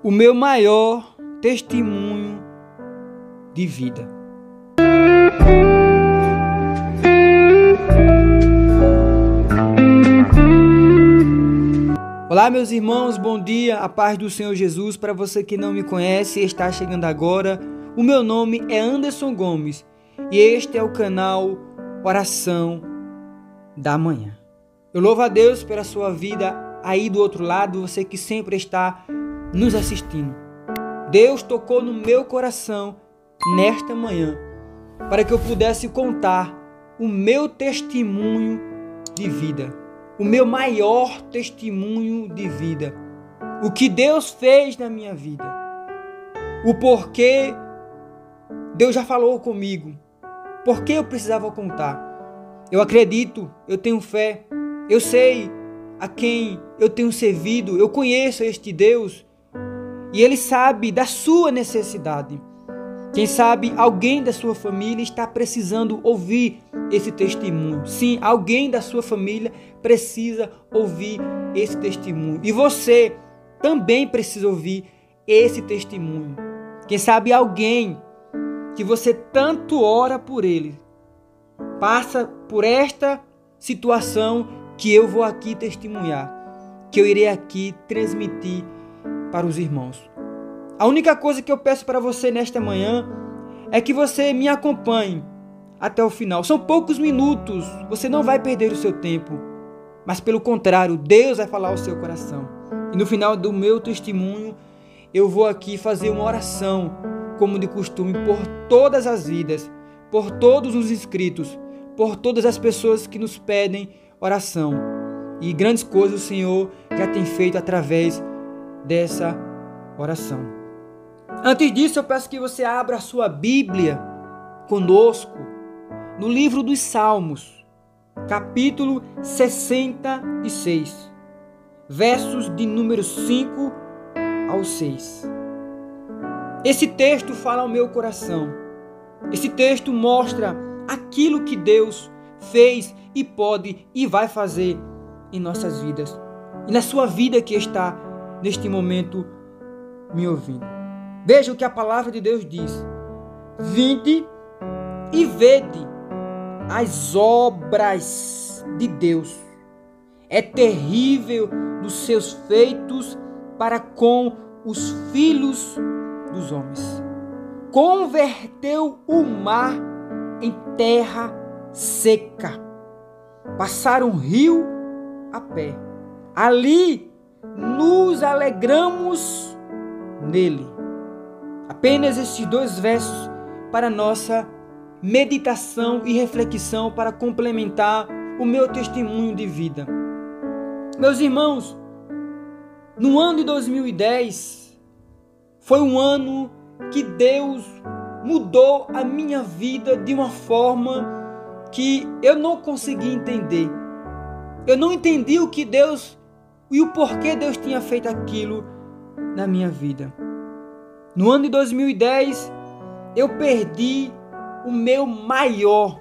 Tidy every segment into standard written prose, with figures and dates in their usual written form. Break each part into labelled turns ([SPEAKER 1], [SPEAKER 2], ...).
[SPEAKER 1] o meu maior testemunho de vida. Olá, meus irmãos, bom dia, a paz do Senhor Jesus. Para você que não me conhece e está chegando agora, o meu nome é Anderson Gomes e este é o canal Oração da Manhã. Eu louvo a Deus pela sua vida aí do outro lado, você que sempre está nos assistindo. Deus tocou no meu coração nesta manhã para que eu pudesse contar o meu testemunho de vida, o meu maior testemunho de vida, o que Deus fez na minha vida, o porquê Deus já falou comigo, porque eu precisava contar. Eu acredito, eu tenho fé, eu sei a quem eu tenho servido, eu conheço este Deus e Ele sabe da sua necessidade. Quem sabe alguém da sua família está precisando ouvir esse testemunho. Sim, alguém da sua família precisa ouvir esse testemunho. E você também precisa ouvir esse testemunho. Quem sabe alguém que você tanto ora por ele passa por esta situação que eu vou aqui testemunhar, que eu irei aqui transmitir para os irmãos. A única coisa que eu peço para você nesta manhã é que você me acompanhe até o final. São poucos minutos, você não vai perder o seu tempo, mas pelo contrário, Deus vai falar ao seu coração. E no final do meu testemunho, eu vou aqui fazer uma oração, como de costume, por todas as vidas, por todos os inscritos, por todas as pessoas que nos pedem oração. E grandes coisas o Senhor já tem feito através dessa oração. Antes disso, eu peço que você abra a sua Bíblia conosco no livro dos Salmos, capítulo 66, versos de número 5 ao 6. Esse texto fala ao meu coração. Esse texto mostra aquilo que Deus fez e pode e vai fazer em nossas vidas. E na sua vida que está neste momento me ouvindo. Veja o que a palavra de Deus diz. Vinde e vede as obras de Deus. É terrível dos seus feitos para com os filhos dos homens. Converteu o mar em terra seca. Passaram um rio a pé. Ali nos alegramos nele. Apenas estes dois versos para nossa meditação e reflexão para complementar o meu testemunho de vida. Meus irmãos, no ano de 2010 foi um ano que Deus mudou a minha vida de uma forma que eu não consegui entender. Eu não entendi o que Deus e o porquê Deus tinha feito aquilo na minha vida. No ano de 2010, eu perdi o meu maior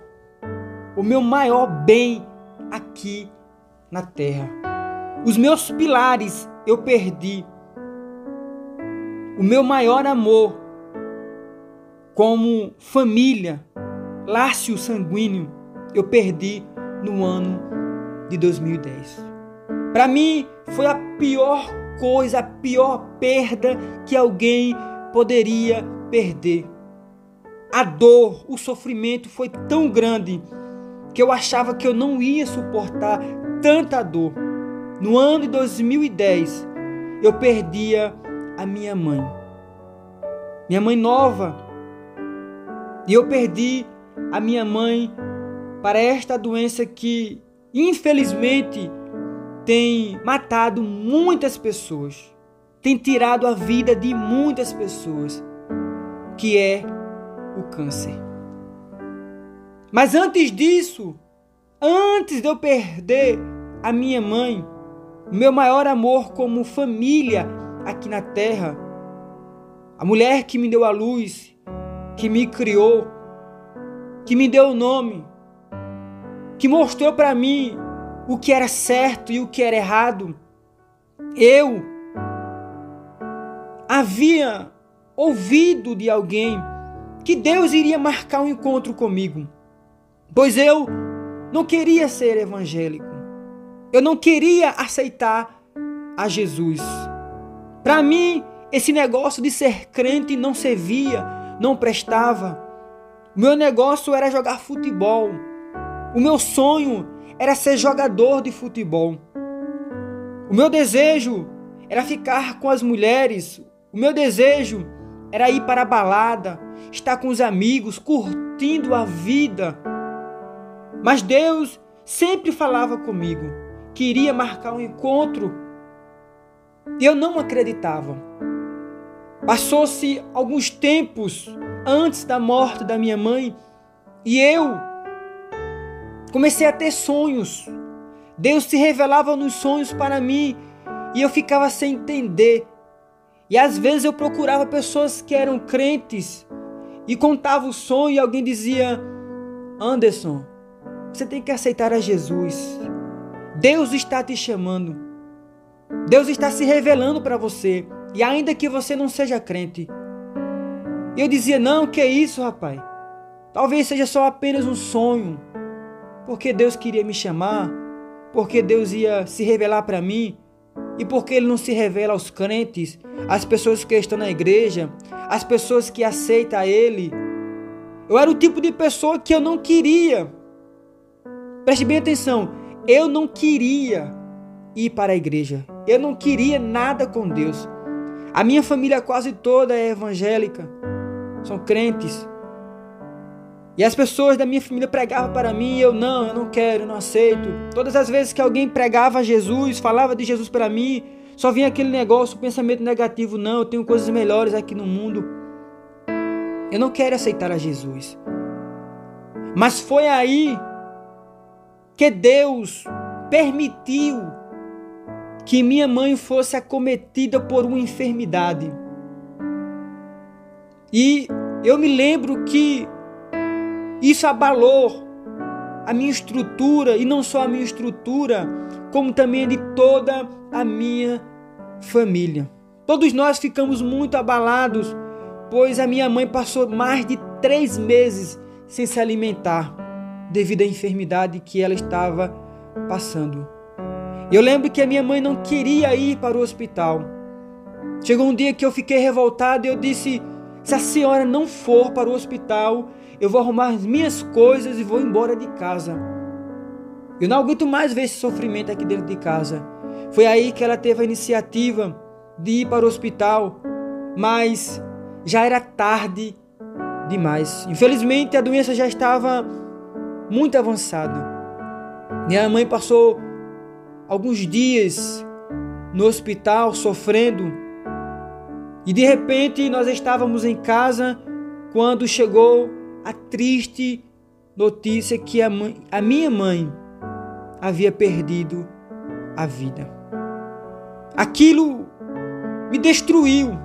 [SPEAKER 1] bem aqui na terra. Os meus pilares eu perdi. O meu maior amor como família, laço sanguíneo, eu perdi no ano de 2010. Para mim, foi a pior coisa, a pior perda que alguém poderia perder. A dor, o sofrimento foi tão grande que eu achava que eu não ia suportar tanta dor. No ano de 2010, eu perdia a minha mãe nova, e eu perdi a minha mãe para esta doença que, infelizmente, tem matado muitas pessoas, tem tirado a vida de muitas pessoas, que é o câncer. Mas antes disso, antes de eu perder a minha mãe, o meu maior amor como família aqui na terra, a mulher que me deu a luz, que me criou, que me deu o nome, que mostrou para mim o que era certo e o que era errado, a havia ouvido de alguém que Deus iria marcar um encontro comigo, pois eu não queria ser evangélico. Eu não queria aceitar a Jesus. Para mim, esse negócio de ser crente não servia, não prestava. O meu negócio era jogar futebol. O meu sonho era ser jogador de futebol. O meu desejo era ficar com as mulheres. O meu desejo era ir para a balada, estar com os amigos, curtindo a vida. Mas Deus sempre falava comigo, queria marcar um encontro. E eu não acreditava. Passou-se alguns tempos antes da morte da minha mãe e eu comecei a ter sonhos. Deus se revelava nos sonhos para mim e eu ficava sem entender. E às vezes eu procurava pessoas que eram crentes e contava o sonho e alguém dizia: Anderson, você tem que aceitar a Jesus. Deus está te chamando. Deus está se revelando para você. E ainda que você não seja crente. E eu dizia: não, que é isso, rapaz? Talvez seja só apenas um sonho. Porque Deus queria me chamar. Porque Deus ia se revelar para mim. E porque Ele não se revela aos crentes, às pessoas que estão na igreja, às pessoas que aceitam a Ele. Eu era o tipo de pessoa que eu não queria. Preste bem atenção. Eu não queria ir para a igreja. Eu não queria nada com Deus. A minha família quase toda é evangélica. São crentes. E as pessoas da minha família pregavam para mim e eu não quero, eu não aceito. Todas as vezes que alguém pregava Jesus, falava de Jesus para mim, só vinha aquele negócio, o pensamento negativo: não, eu tenho coisas melhores aqui no mundo. Eu não quero aceitar a Jesus. Mas foi aí que Deus permitiu que minha mãe fosse acometida por uma enfermidade. E eu me lembro que isso abalou a minha estrutura, e não só a minha estrutura, como também a de toda a minha família. Todos nós ficamos muito abalados, pois a minha mãe passou mais de 3 meses sem se alimentar, devido à enfermidade que ela estava passando. Eu lembro que a minha mãe não queria ir para o hospital. Chegou um dia que eu fiquei revoltado e eu disse: se a senhora não for para o hospital, eu vou arrumar as minhas coisas e vou embora de casa. Eu não aguento mais ver esse sofrimento aqui dentro de casa. Foi aí que ela teve a iniciativa de ir para o hospital, mas já era tarde demais. Infelizmente, a doença já estava muito avançada. Minha mãe passou alguns dias no hospital sofrendo. E de repente nós estávamos em casa quando chegou a triste notícia que a minha mãe havia perdido a vida. Aquilo me destruiu.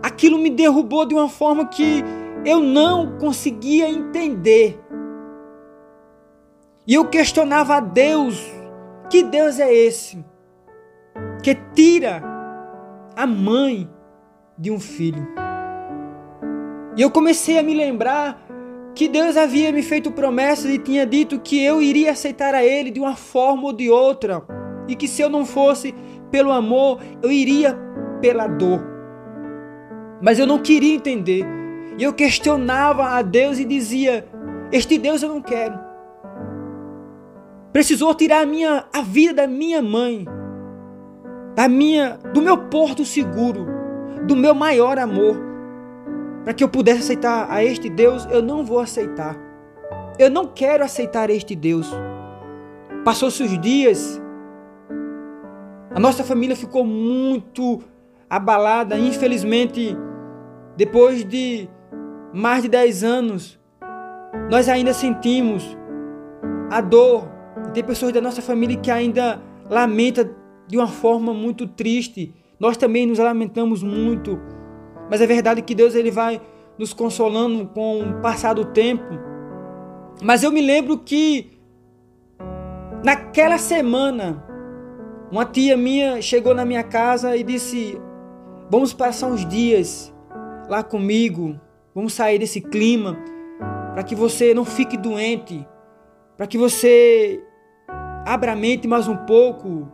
[SPEAKER 1] Aquilo me derrubou de uma forma que eu não conseguia entender. E eu questionava a Deus: que Deus é esse que tira a mãe de um filho? E eu comecei a me lembrar que Deus havia me feito promessas e tinha dito que eu iria aceitar a Ele de uma forma ou de outra, e que se eu não fosse pelo amor, eu iria pela dor. Mas eu não queria entender, e eu questionava a Deus e dizia: este Deus eu não quero. Precisou tirar a vida da minha mãe, do meu porto seguro, do meu maior amor, para que eu pudesse aceitar a este Deus. Eu não vou aceitar. Eu não quero aceitar este Deus. Passou-se os dias, a nossa família ficou muito abalada. Infelizmente, depois de mais de 10 anos, nós ainda sentimos a dor. E tem pessoas da nossa família que ainda lamentam de uma forma muito triste. Nós também nos lamentamos muito. Mas é verdade que Deus ele vai nos consolando com o passar do tempo. Mas eu me lembro que naquela semana, uma tia minha chegou na minha casa e disse: Vamos passar uns dias lá comigo. Vamos sair desse clima para que você não fique doente, para que você abra a mente mais um pouco.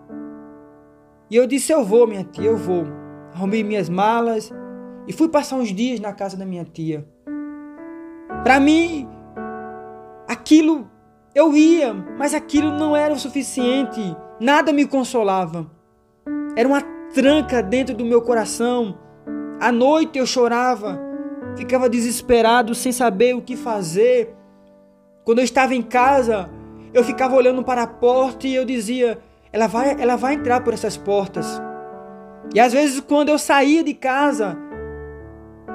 [SPEAKER 1] E eu disse, eu vou, minha tia, eu vou. Arrumei minhas malas e fui passar uns dias na casa da minha tia. Para mim, aquilo, eu ia, mas aquilo não era o suficiente. Nada me consolava. Era uma tranca dentro do meu coração. À noite eu chorava, ficava desesperado, sem saber o que fazer. Quando eu estava em casa, eu ficava olhando para a porta e eu dizia, ela vai entrar por essas portas. E às vezes quando eu saía de casa,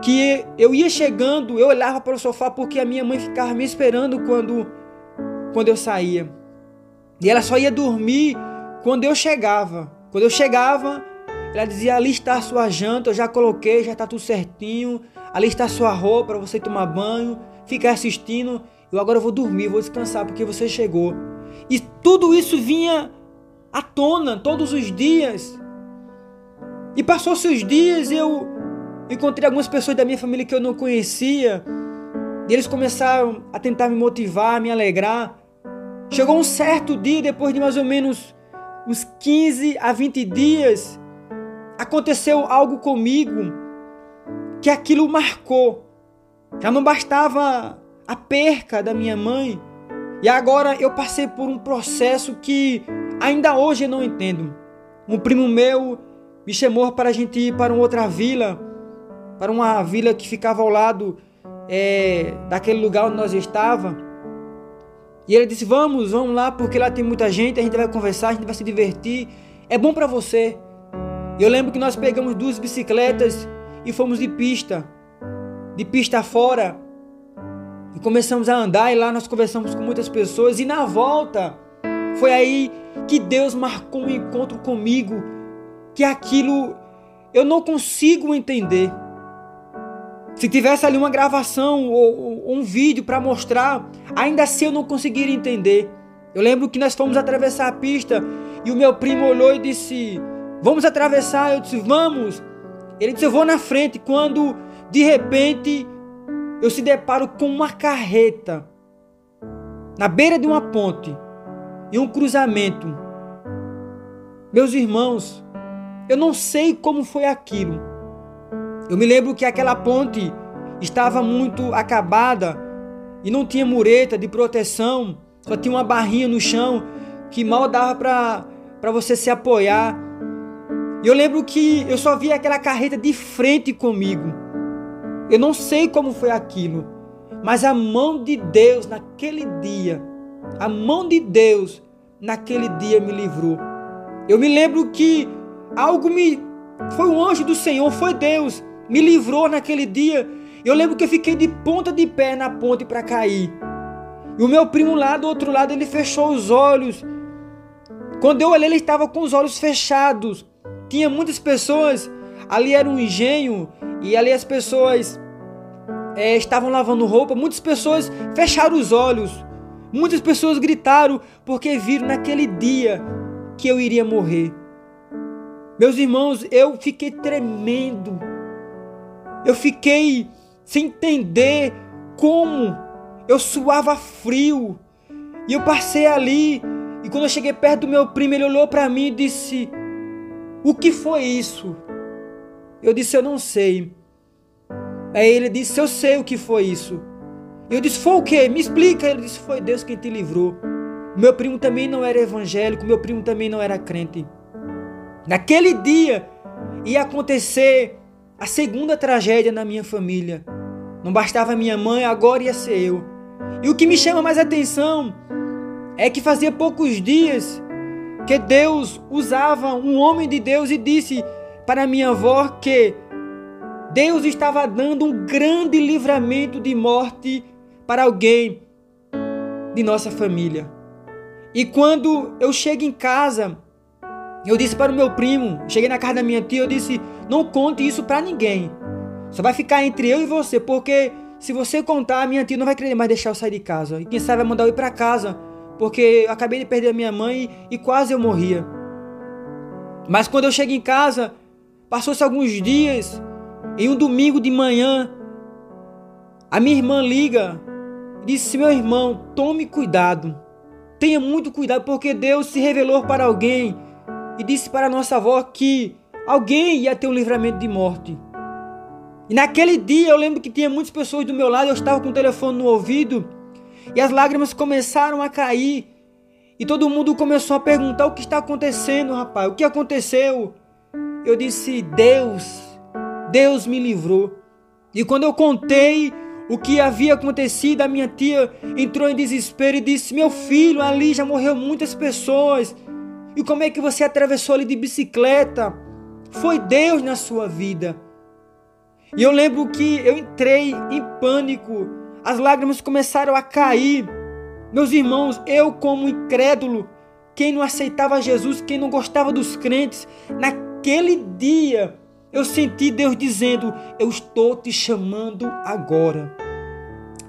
[SPEAKER 1] que eu ia chegando, eu olhava para o sofá porque a minha mãe ficava me esperando quando eu saía. E ela só ia dormir quando eu chegava. Quando eu chegava, ela dizia, ali está a sua janta, eu já coloquei, já está tudo certinho. Ali está a sua roupa para você tomar banho, ficar assistindo. Eu agora vou dormir, vou descansar porque você chegou. E tudo isso vinha à tona todos os dias. E passou-se os dias, eu encontrei algumas pessoas da minha família que eu não conhecia. E eles começaram a tentar me motivar, me alegrar. Chegou um certo dia, depois de mais ou menos uns 15 a 20 dias, aconteceu algo comigo que aquilo marcou. Já não bastava a perca da minha mãe, e agora eu passei por um processo que ainda hoje eu não entendo. Um primo meu me chamou para a gente ir para uma outra vila, para uma vila que ficava ao lado daquele lugar onde nós estávamos. E ele disse, vamos lá, porque lá tem muita gente, a gente vai conversar, a gente vai se divertir, é bom para você. Eu lembro que nós pegamos 2 bicicletas e fomos de pista fora, e começamos a andar, e lá nós conversamos com muitas pessoas, e na volta, foi aí que Deus marcou um encontro comigo, que aquilo eu não consigo entender. Se tivesse ali uma gravação ou um vídeo para mostrar, ainda assim eu não conseguiria entender. Eu lembro que nós fomos atravessar a pista e o meu primo olhou e disse, vamos atravessar? Eu disse, vamos. Ele disse, eu vou na frente. Quando de repente eu se deparo com uma carreta na beira de uma ponte, em um cruzamento. Meus irmãos, eu não sei como foi aquilo. Eu me lembro que aquela ponte estava muito acabada e não tinha mureta de proteção, só tinha uma barrinha no chão que mal dava para você se apoiar. E eu lembro que eu só via aquela carreta de frente comigo. Eu não sei como foi aquilo, mas a mão de Deus naquele dia, me livrou. Eu me lembro que foi um anjo do Senhor, foi Deus, me livrou naquele dia. Eu lembro que eu fiquei de ponta de pé na ponte para cair. E o meu primo lá do outro lado, ele fechou os olhos. Quando eu olhei, ele estava com os olhos fechados. Tinha muitas pessoas, ali era um engenho, e ali as pessoas estavam lavando roupa. Muitas pessoas fecharam os olhos. Muitas pessoas gritaram porque viram naquele dia que eu iria morrer. Meus irmãos, eu fiquei tremendo. Eu fiquei sem entender como. Eu suava frio. E eu passei ali. E quando eu cheguei perto do meu primo, ele olhou para mim e disse, o que foi isso? Eu disse, eu não sei. Aí ele disse, eu sei o que foi isso. Eu disse, foi o quê? Me explica. Ele disse, foi Deus quem te livrou. Meu primo também não era evangélico, meu primo também não era crente. Naquele dia ia acontecer a segunda tragédia na minha família. Não bastava minha mãe, agora ia ser eu. E o que me chama mais atenção é que fazia poucos dias que Deus usava um homem de Deus e disse para minha avó que Deus estava dando um grande livramento de morte para alguém de nossa família. E quando eu chego em casa, eu disse para o meu primo, cheguei na casa da minha tia, eu disse, não conte isso para ninguém. Só vai ficar entre eu e você, porque se você contar, a minha tia não vai querer mais deixar eu sair de casa. E quem sabe vai mandar eu ir para casa, porque eu acabei de perder a minha mãe e quase eu morria. Mas quando eu chego em casa, Passou-se alguns dias, em um domingo de manhã, a minha irmã liga e disse: meu irmão, tome cuidado, tenha muito cuidado, porque Deus se revelou para alguém e disse para nossa avó que alguém ia ter um livramento de morte. E naquele dia eu lembro que tinha muitas pessoas do meu lado, eu estava com o telefone no ouvido e as lágrimas começaram a cair e todo mundo começou a perguntar: o que está acontecendo, rapaz? O que aconteceu? Eu disse: Deus me livrou. E quando eu contei o que havia acontecido, a minha tia entrou em desespero e disse: meu filho, ali já morreu muitas pessoas. E como é que você atravessou ali de bicicleta? Foi Deus na sua vida. E eu lembro que eu entrei em pânico. As lágrimas começaram a cair. Meus irmãos, eu como incrédulo, quem não aceitava Jesus, quem não gostava dos crentes, naquele dia eu senti Deus dizendo: eu estou te chamando agora.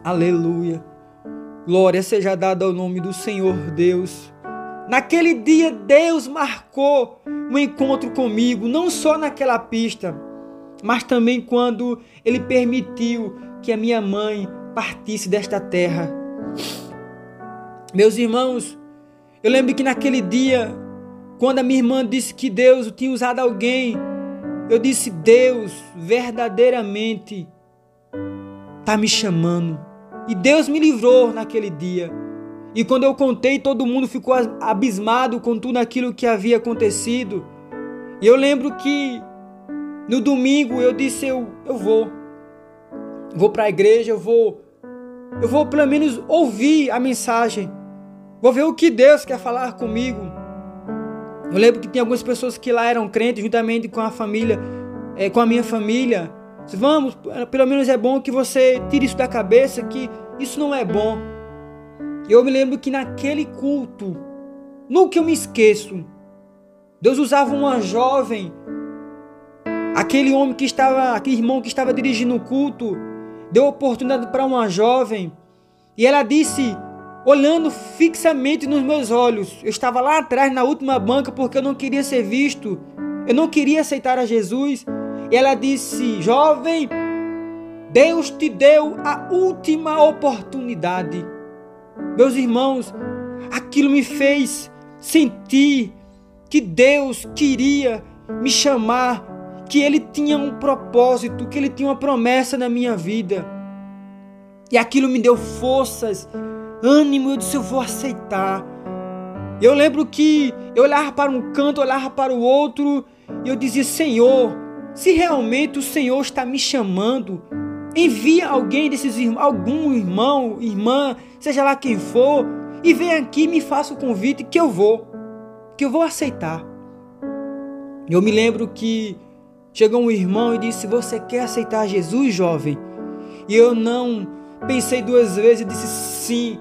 [SPEAKER 1] Aleluia. Glória seja dada ao nome do Senhor Deus. Naquele dia Deus marcou um encontro comigo, não só naquela pista, mas também quando Ele permitiu que a minha mãe partisse desta terra. Meus irmãos, eu lembro que naquele dia, quando a minha irmã disse que Deus tinha usado alguém, eu disse: Deus verdadeiramente está me chamando. E Deus me livrou naquele dia. E quando eu contei, todo mundo ficou abismado com tudo aquilo que havia acontecido. E eu lembro que no domingo eu disse: eu vou para a igreja, eu vou pelo menos ouvir a mensagem, vou ver o que Deus quer falar comigo. Eu lembro que tinha algumas pessoas que lá eram crentes, juntamente com a família, com a minha família. Disse: vamos, pelo menos é bom que você tire isso da cabeça, que isso não é bom. Eu me lembro que naquele culto, nunca eu me esqueço, Deus usava uma jovem. Aquele irmão que estava dirigindo o culto, deu oportunidade para uma jovem. E ela disse, olhando fixamente nos meus olhos, eu estava lá atrás na última banca porque eu não queria ser visto, eu não queria aceitar a Jesus. E ela disse: jovem, Deus te deu a última oportunidade. Meus irmãos, aquilo me fez sentir que Deus queria me chamar, que Ele tinha um propósito, que Ele tinha uma promessa na minha vida. E aquilo me deu forças, ânimo. Eu disse: eu vou aceitar. Eu lembro que eu olhava para um canto, olhava para o outro, e eu dizia: Senhor, se realmente o Senhor está me chamando, envia alguém desses irmãos, algum irmão, irmã, seja lá quem for, e vem aqui e me faça o convite que eu vou aceitar. Eu me lembro que chegou um irmão e disse: você quer aceitar Jesus, jovem? E eu não pensei duas vezes, e disse: sim,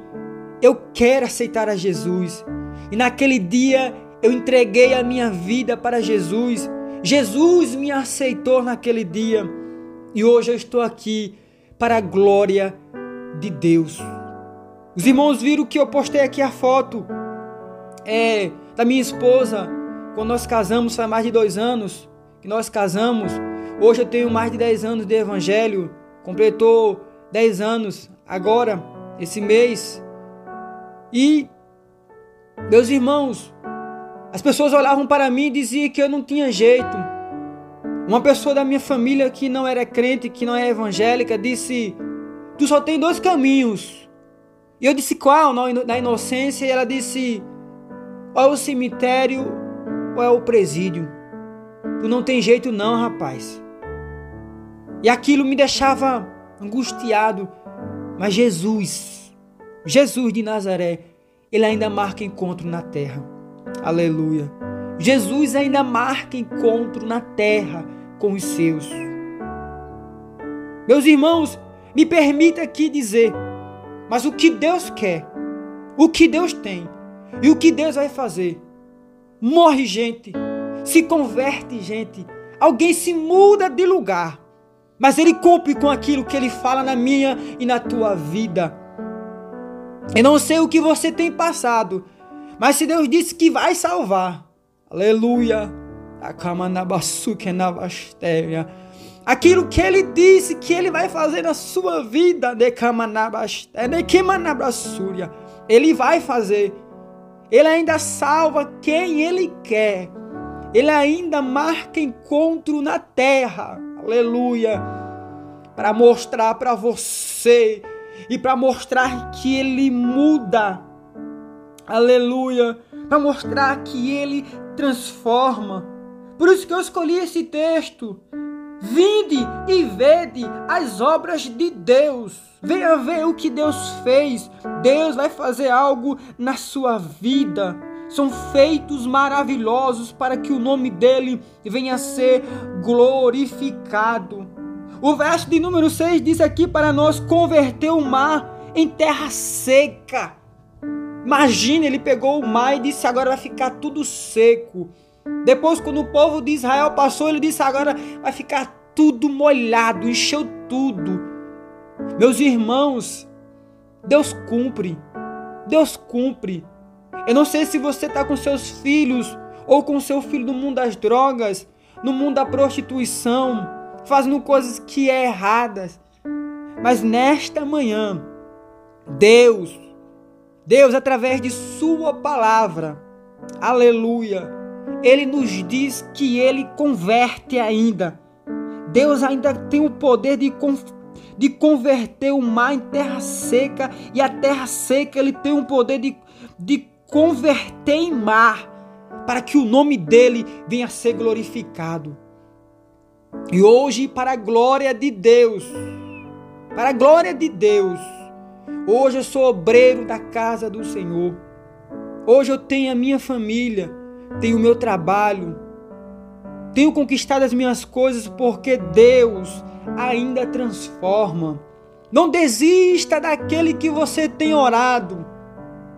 [SPEAKER 1] eu quero aceitar a Jesus. E naquele dia eu entreguei a minha vida para Jesus. Jesus me aceitou naquele dia. E hoje eu estou aqui para a glória de Deus. Os irmãos viram que eu postei aqui a foto da minha esposa. Quando nós casamos, faz mais de 2 anos que nós casamos. Hoje eu tenho mais de 10 anos de evangelho. Completou 10 anos agora, esse mês. E, meus irmãos, as pessoas olhavam para mim e diziam que eu não tinha jeito. Uma pessoa da minha família que não era crente, que não é evangélica, disse: tu só tem 2 caminhos. E eu disse: qual? Na inocência. E ela disse: ou é o cemitério ou é o presídio. Tu não tem jeito não, rapaz. E aquilo me deixava angustiado. Mas Jesus de Nazaré, Ele ainda marca encontro na terra. Aleluia. Jesus ainda marca encontro na terra com os seus. Meus irmãos, me permita aqui dizer, mas o que Deus quer, o que Deus tem e o que Deus vai fazer, morre gente, se converte gente, alguém se muda de lugar, mas Ele cumpre com aquilo que Ele fala na minha e na tua vida. Eu não sei o que você tem passado, mas se Deus disse que vai salvar, aleluia, Aquilo que ele disse que ele vai fazer na sua vida, ele vai fazer. Ele ainda salva quem ele quer. Ele ainda marca encontro na terra. Aleluia. Para mostrar para você e para mostrar que ele muda. Aleluia. Para mostrar que ele transforma. Por isso que eu escolhi esse texto. Vinde e vede as obras de Deus. Venha ver o que Deus fez. Deus vai fazer algo na sua vida. São feitos maravilhosos para que o nome dele venha a ser glorificado. O verso de número 6 diz aqui para nós: converter o mar em terra seca. Imagina, ele pegou o mar e disse: agora vai ficar tudo seco. Depois, quando o povo de Israel passou, ele disse: agora vai ficar tudo molhado, encheu tudo. Meus irmãos, Deus cumpre. Deus cumpre. Eu não sei se você está com seus filhos ou com seu filho no mundo das drogas, no mundo da prostituição, fazendo coisas que é erradas. Mas nesta manhã, Deus, através de sua palavra, aleluia, ele nos diz que ele converte ainda. Deus ainda tem o poder de converter o mar em terra seca, e a terra seca ele tem o poder de converter em mar, para que o nome dele venha a ser glorificado. E hoje, para a glória de Deus, hoje eu sou obreiro da casa do Senhor. Hoje eu tenho a minha família, tenho o meu trabalho, tenho conquistado as minhas coisas, porque Deus ainda transforma. Não desista daquele que você tem orado.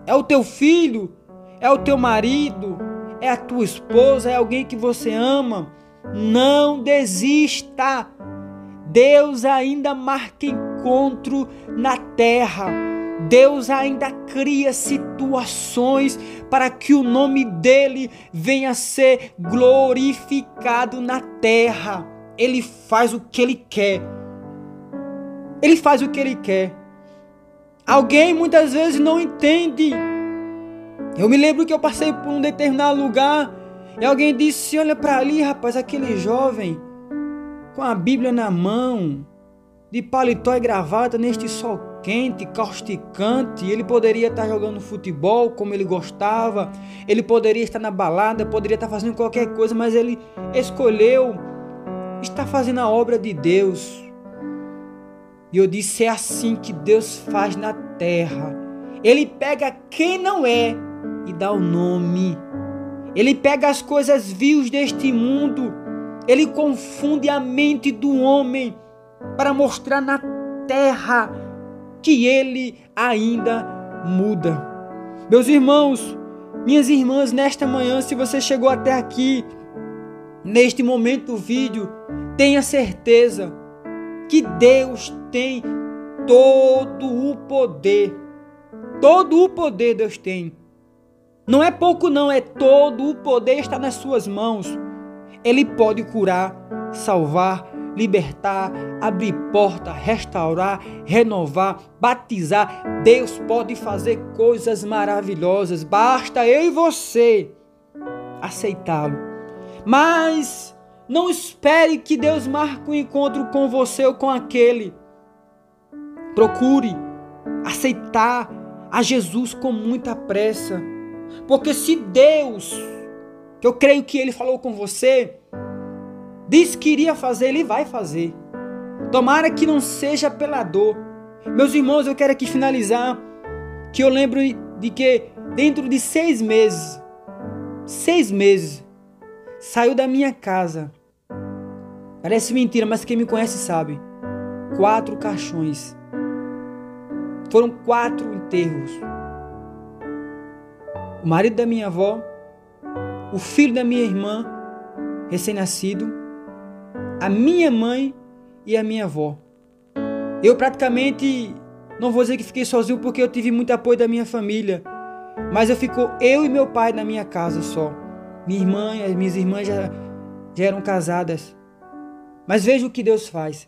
[SPEAKER 1] É o teu filho, é o teu marido, é a tua esposa, é alguém que você ama. Não desista. Deus ainda marca encontro na terra. Deus ainda cria situações para que o nome dele venha a ser glorificado na terra. Ele faz o que ele quer. Ele faz o que ele quer. Alguém muitas vezes não entende. Eu me lembro que eu passei por um determinado lugar e alguém disse: olha para ali, rapaz, aquele jovem com a Bíblia na mão, de paletó e gravata neste sol quente, causticante. Ele poderia estar jogando futebol como ele gostava, ele poderia estar na balada, poderia estar fazendo qualquer coisa, mas ele escolheu estar fazendo a obra de Deus. E eu disse: é assim que Deus faz na terra. Ele pega quem não é e dá o nome. Ele pega as coisas vias deste mundo, ele confunde a mente do homem para mostrar na terra que ele ainda muda. Meus irmãos, minhas irmãs, nesta manhã, se você chegou até aqui, neste momento do vídeo, tenha certeza que Deus tem todo o poder. Todo o poder Deus tem. Não é pouco não, é todo o poder está nas suas mãos. Ele pode curar, salvar, libertar, abrir porta, restaurar, renovar, batizar. Deus pode fazer coisas maravilhosas. Basta eu e você aceitá-lo. Mas não espere que Deus marque um encontro com você ou com aquele. Procure aceitar a Jesus com muita pressa. Porque se Deus, que eu creio que Ele falou com você, disse que iria fazer, Ele vai fazer. Tomara que não seja pela dor. Meus irmãos, eu quero aqui finalizar, que eu lembro de que dentro de 6 meses, saiu da minha casa, parece mentira, mas quem me conhece sabe, 4 caixões. Foram 4 enterros. O marido da minha avó, o filho da minha irmã, recém-nascido, a minha mãe e a minha avó. Eu praticamente, não vou dizer que fiquei sozinho, porque eu tive muito apoio da minha família, mas eu e meu pai na minha casa só. Minha irmã, as minhas irmãs já eram casadas. Mas veja o que Deus faz.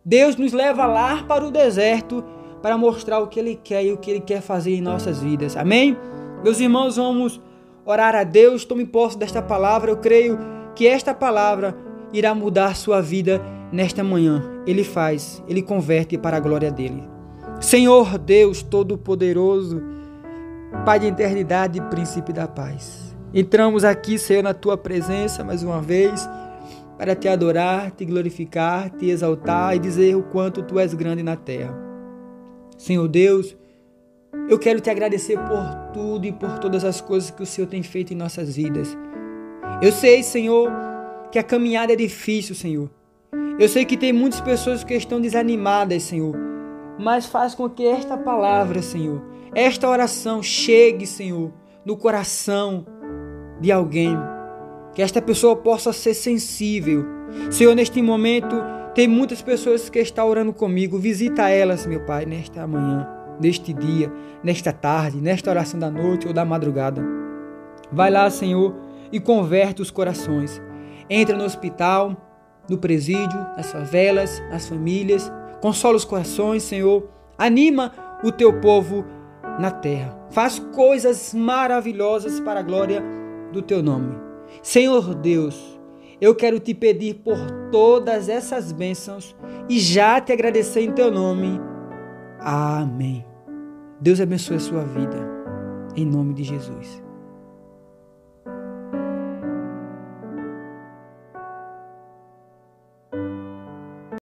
[SPEAKER 1] Deus nos leva lá para o deserto para mostrar o que Ele quer e o que Ele quer fazer em nossas vidas. Amém? Meus irmãos, vamos orar a Deus. Tome posse desta palavra. Eu creio que esta palavra irá mudar sua vida nesta manhã. Ele faz, Ele converte para a glória dEle. Senhor Deus Todo-Poderoso, Pai de eternidade e Príncipe da paz. Entramos aqui, Senhor, na Tua presença mais uma vez, para Te adorar, Te glorificar, Te exaltar e dizer o quanto Tu és grande na terra. Senhor Deus, eu quero Te agradecer por tudo e por todas as coisas que o Senhor tem feito em nossas vidas. Eu sei, Senhor, que a caminhada é difícil, Senhor. Eu sei que tem muitas pessoas que estão desanimadas, Senhor. Mas faz com que esta palavra, Senhor, esta oração chegue, Senhor, no coração de alguém. Que esta pessoa possa ser sensível. Senhor, neste momento, tem muitas pessoas que estão orando comigo. Visita elas, meu Pai, nesta manhã, neste dia, nesta tarde, nesta oração da noite ou da madrugada. Vai lá, Senhor, e converte os corações. Entra no hospital, no presídio, nas favelas, nas famílias. Consola os corações, Senhor. Anima o Teu povo na terra. Faz coisas maravilhosas para a glória do Teu nome. Senhor Deus, eu quero Te pedir por todas essas bênçãos e já Te agradecer em Teu nome. Amém. Deus abençoe a sua vida. Em nome de Jesus.